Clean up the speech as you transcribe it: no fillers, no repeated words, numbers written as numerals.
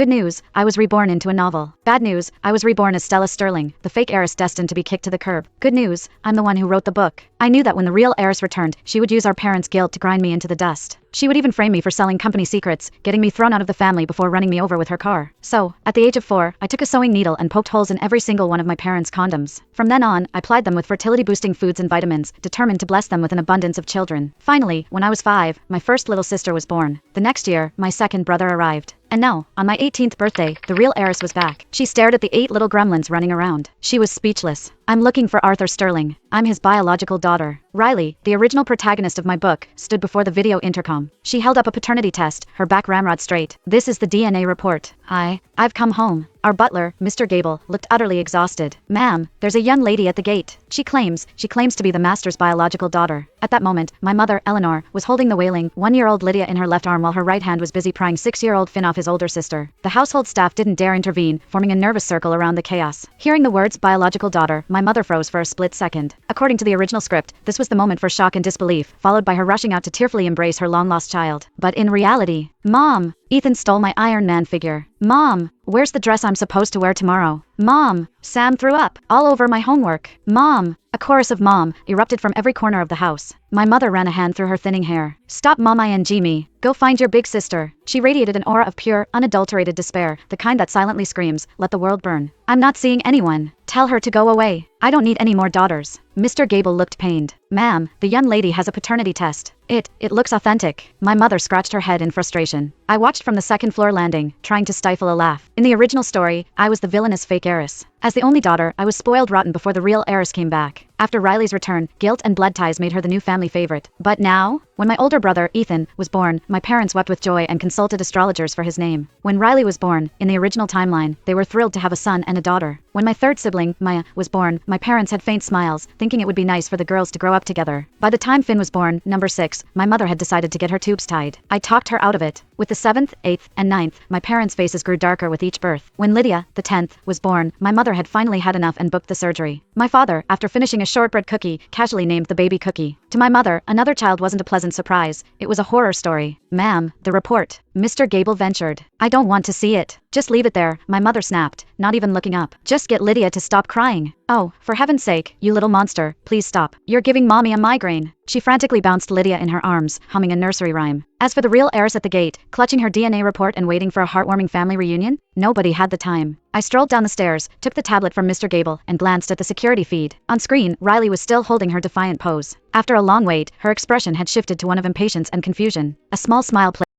Good news, I was reborn into a novel. Bad news, I was reborn as Stella Sterling, the fake heiress destined to be kicked to the curb. Good news, I'm the one who wrote the book. I knew that when the real heiress returned, she would use our parents' guilt to grind me into the dust. She would even frame me for selling company secrets, getting me thrown out of the family before running me over with her car. So, at the age of 4, I took a sewing needle and poked holes in every single one of my parents' condoms. From then on, I plied them with fertility-boosting foods and vitamins, determined to bless them with an abundance of children. Finally, when I was 5, my first little sister was born. The next year, my second brother arrived. And now, on my 18th birthday, the real heiress was back. She stared at the 8 little gremlins running around. She was speechless. I'm looking for Arthur Sterling. I'm his biological daughter. Riley, the original protagonist of my book, stood before the video intercom. She held up a paternity test, her back ramrod straight. This is the DNA report. I've come home. Our butler, Mr. Gable, looked utterly exhausted. Ma'am, there's a young lady at the gate. She claims to be the master's biological daughter. At that moment, my mother, Eleanor, was holding the wailing 1-year-old Lydia in her left arm while her right hand was busy prying 6-year-old Finn off his older sister. The household staff didn't dare intervene, forming a nervous circle around the chaos. Hearing the words biological daughter, my mother froze for a split second. According to the original script, this was the moment for shock and disbelief, followed by her rushing out to tearfully embrace her long-lost child. But in reality, Mom, Ethan stole my Iron Man figure. Mom, where's the dress I'm supposed to wear tomorrow? Mom, Sam threw up all over my homework. Mom, a chorus of mom erupted from every corner of the house. My mother ran a hand through her thinning hair. Stop mom ing me. Go find your big sister. She radiated an aura of pure, unadulterated despair, the kind that silently screams, let the world burn. I'm not seeing anyone. Tell her to go away. I don't need any more daughters. Mr. Gable looked pained. Ma'am, the young lady has a paternity test. It looks authentic. My mother scratched her head in frustration. I watched from the second-floor landing, trying to stifle a laugh. In the original story, I was the villainous fake heiress. As the only daughter, I was spoiled rotten before the real heiress came back. After Riley's return, guilt and blood ties made her the new family favorite. But now, when my older brother, Ethan, was born, my parents wept with joy and consulted astrologers for his name. When Riley was born, in the original timeline, they were thrilled to have a son and a daughter. When my third sibling, Maya, was born, my parents had faint smiles, thinking it would be nice for the girls to grow up together. By the time Finn was born, number 6, my mother had decided to get her tubes tied. I talked her out of it. With the 7th, 8th, and 9th, my parents' faces grew darker with each birth. When Lydia, the 10th, was born, my mother had finally had enough and booked the surgery. My father, after finishing a shortbread cookie, casually named the baby Cookie. To my mother, another child wasn't a pleasant surprise. It was a horror story. Ma'am, the report. Mr. Gable ventured. I don't want to see it. Just leave it there, my mother snapped, not even looking up. Just get Lydia to stop crying. Oh, for heaven's sake, you little monster, please stop. You're giving mommy a migraine. She frantically bounced Lydia in her arms, humming a nursery rhyme. As for the real heiress at the gate, clutching her DNA report and waiting for a heartwarming family reunion, nobody had the time. I strolled down the stairs, took the tablet from Mr. Gable, and glanced at the security feed. On screen, Riley was still holding her defiant pose. After a long wait, her expression had shifted to one of impatience and confusion. A small smile played